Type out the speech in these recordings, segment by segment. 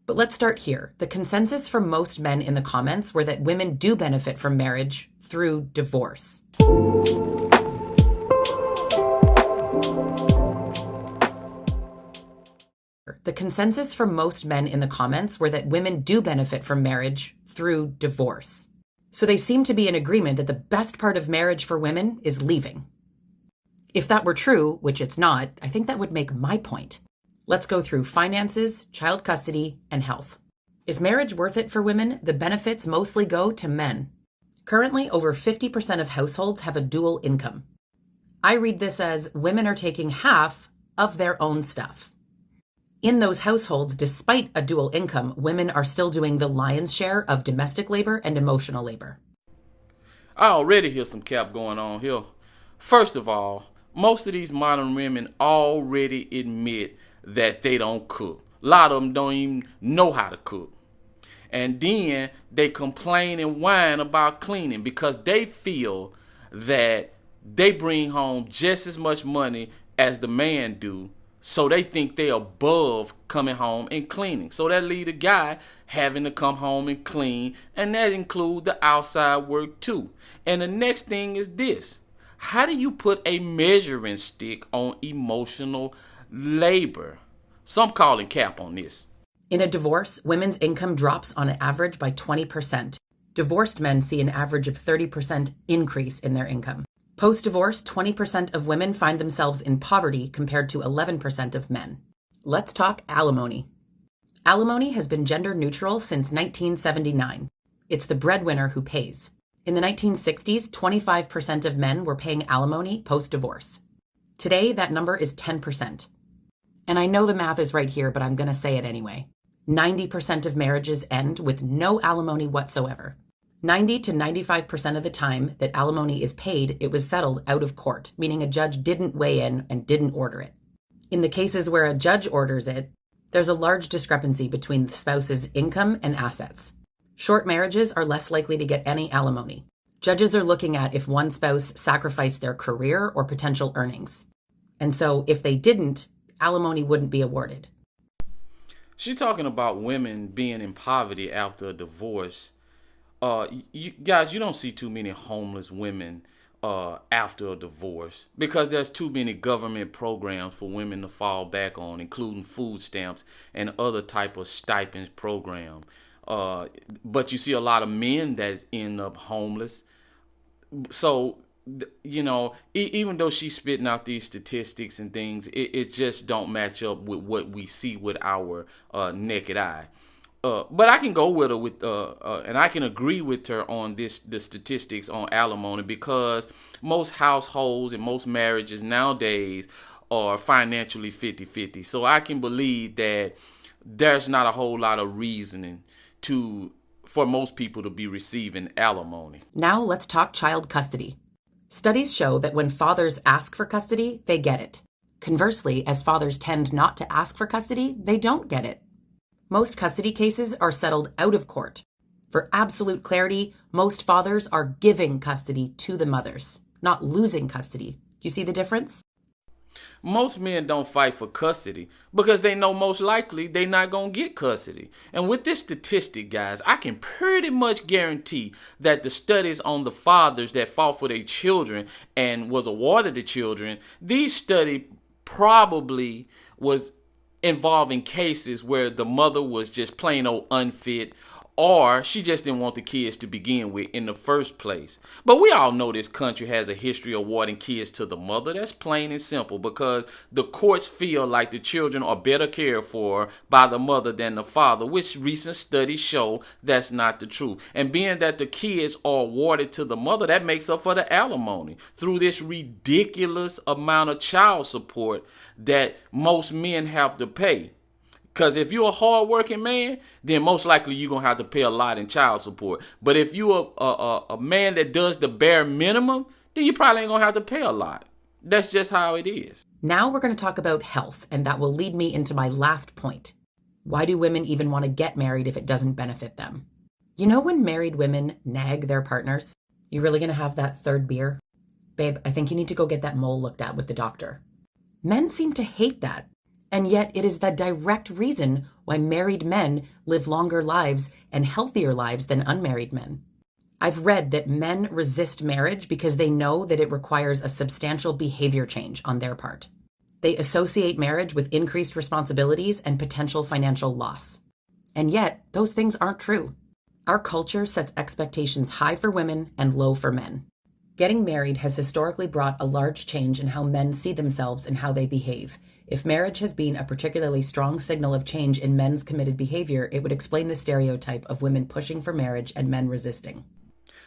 But let's start here. The consensus from most men in the comments were that women do benefit from marriage through divorce. The consensus from most men in the comments were that women do benefit from marriage through divorce. So they seem to be in agreement that the best part of marriage for women is leaving. If that were true, which it's not, I think that would make my point. Let's go through finances, child custody, and health. Is marriage worth it for women? The benefits mostly go to men. Currently, over 50% of households have a dual income. I read this as women are taking half of their own stuff. In those households, despite a dual income, women are still doing the lion's share of domestic labor and emotional labor. I already hear some cap going on here. First of all, most of these modern women already admit that they don't cook. A lot of them don't even know how to cook. And then they complain and whine about cleaning because they feel that they bring home just as much money as the man do. So they think they're above coming home and cleaning. So that lead a guy having to come home and clean, and that includes the outside work too. And the next thing is this. How do you put a measuring stick on emotional labor? Some calling cap on this. In a divorce, women's income drops on average by 20%. Divorced men see an average of 30% increase in their income. Post-divorce, 20% of women find themselves in poverty compared to 11% of men. Let's talk alimony. Alimony has been gender neutral since 1979. It's the breadwinner who pays. In the 1960s, 25% of men were paying alimony post-divorce. Today, that number is 10%. And I know the math is right here, but I'm going to say it anyway. 90% of marriages end with no alimony whatsoever. 90 to 95% of the time that alimony is paid, it was settled out of court, meaning a judge didn't weigh in and didn't order it. In the cases where a judge orders it, there's a large discrepancy between the spouse's income and assets. Short marriages are less likely to get any alimony. Judges are looking at if one spouse sacrificed their career or potential earnings. And so if they didn't, alimony wouldn't be awarded. She's talking about women being in poverty after a divorce. You don't see too many homeless women after a divorce because there's too many government programs for women to fall back on, including food stamps and other type of stipends program. But you see a lot of men that end up homeless. So, even though she's spitting out these statistics and things, it just don't match up with what we see with our naked eye. But I can go with her and I can agree with her on the statistics on alimony because most households and most marriages nowadays are financially 50-50. So I can believe that there's not a whole lot of reasoning for most people to be receiving alimony. Now let's talk child custody. Studies show that when fathers ask for custody, they get it. Conversely, as fathers tend not to ask for custody, they don't get it. Most custody cases are settled out of court. For absolute clarity, most fathers are giving custody to the mothers, not losing custody. Do you see the difference? Most men don't fight for custody because they know most likely they're not going to get custody. And with this statistic, guys, I can pretty much guarantee that the studies on the fathers that fought for their children and was awarded the children, these studies probably was involving cases where the mother was just plain old unfit or she just didn't want the kids to begin with in the first place. But we all know this country has a history of awarding kids to the mother. That's plain and simple because the courts feel like the children are better cared for by the mother than the father, which recent studies show that's not the truth. And being that the kids are awarded to the mother, that makes up for the alimony through this ridiculous amount of child support that most men have to pay. Because if you're a hard-working man, then most likely you're going to have to pay a lot in child support. But if you're a man that does the bare minimum, then you probably ain't going to have to pay a lot. That's just how it is. Now we're going to talk about health, and that will lead me into my last point. Why do women even want to get married if it doesn't benefit them? You know when married women nag their partners? You really going to have that third beer? Babe, I think you need to go get that mole looked at with the doctor. Men seem to hate that. And yet it is the direct reason why married men live longer lives and healthier lives than unmarried men. I've read that men resist marriage because they know that it requires a substantial behavior change on their part. They associate marriage with increased responsibilities and potential financial loss. And yet, those things aren't true. Our culture sets expectations high for women and low for men. Getting married has historically brought a large change in how men see themselves and how they behave. If marriage has been a particularly strong signal of change in men's committed behavior, it would explain the stereotype of women pushing for marriage and men resisting.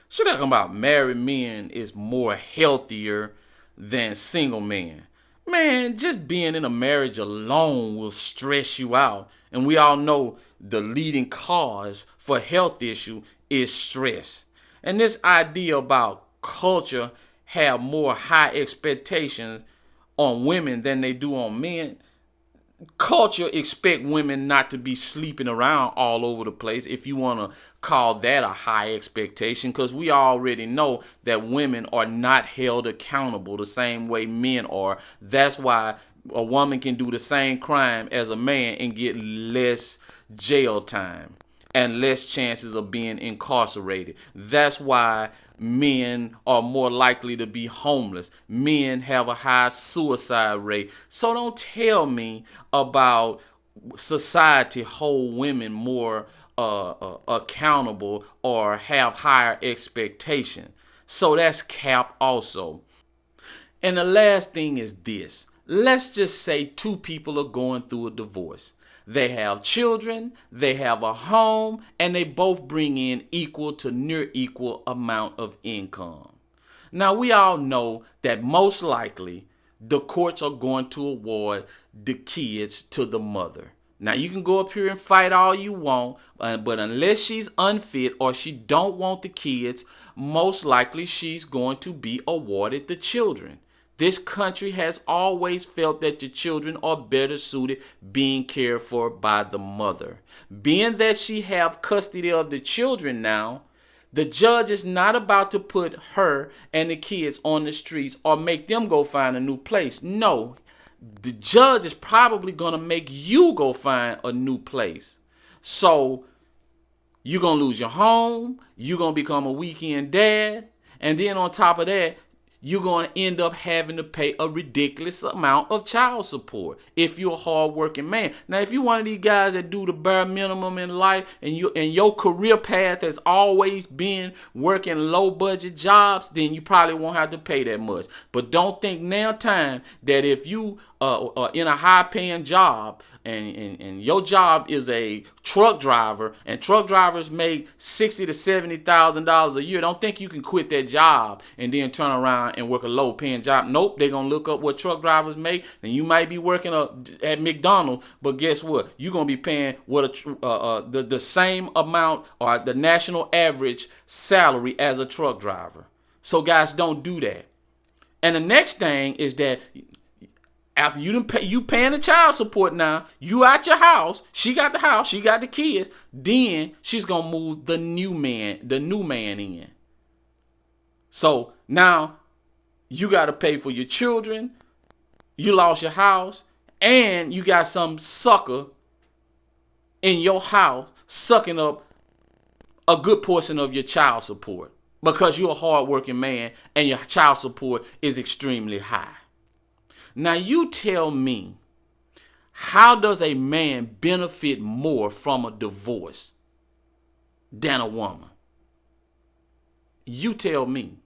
She talking about married men is more healthier than single men. Man, just being in a marriage alone will stress you out. And we all know the leading cause for health issue is stress. And this idea about culture have more high expectations on women than they do on men. Culture expect women not to be sleeping around all over the place, if you want to call that a high expectation, because we already know that women are not held accountable the same way men are. That's why a woman can do the same crime as a man and get less jail time and less chances of being incarcerated. That's why men are more likely to be homeless. Men have a high suicide rate. So don't tell me about society hold women more accountable or have higher expectation. So that's cap also. And the last thing is this. Let's just say two people are going through a divorce. They have children, they have a home, and they both bring in equal to near equal amount of income. Now, we all know that most likely the courts are going to award the kids to the mother. Now, you can go up here and fight all you want, but unless she's unfit or she don't want the kids, most likely she's going to be awarded the children. This country has always felt that the children are better suited being cared for by the mother. Being that she have custody of the children now, the judge is not about to put her and the kids on the streets or make them go find a new place. No, the judge is probably going to make you go find a new place. So you're going to lose your home. You're going to become a weekend dad. And then on top of that, you're going to end up having to pay a ridiculous amount of child support if you're a hardworking man. Now, if you're one of these guys that do the bare minimum in life and your career path has always been working low budget jobs, then you probably won't have to pay that much. But don't think now time that if you are in a high paying job and your job is a truck driver and truck drivers make $60,000 to $70,000 a year, don't think you can quit that job and then turn around and work a low paying job. Nope, they're going to look up what truck drivers make, and you might be working at McDonald's, but guess what? You're going to be paying what the same amount or the national average salary as a truck driver. So guys, don't do that. And the next thing is that after you paying the child support now, you out your house, she got the house, she got the kids, then she's going to move the new man in. So now you got to pay for your children, you lost your house, and you got some sucker in your house sucking up a good portion of your child support because you're a hardworking man and your child support is extremely high. Now you tell me, how does a man benefit more from a divorce than a woman? You tell me.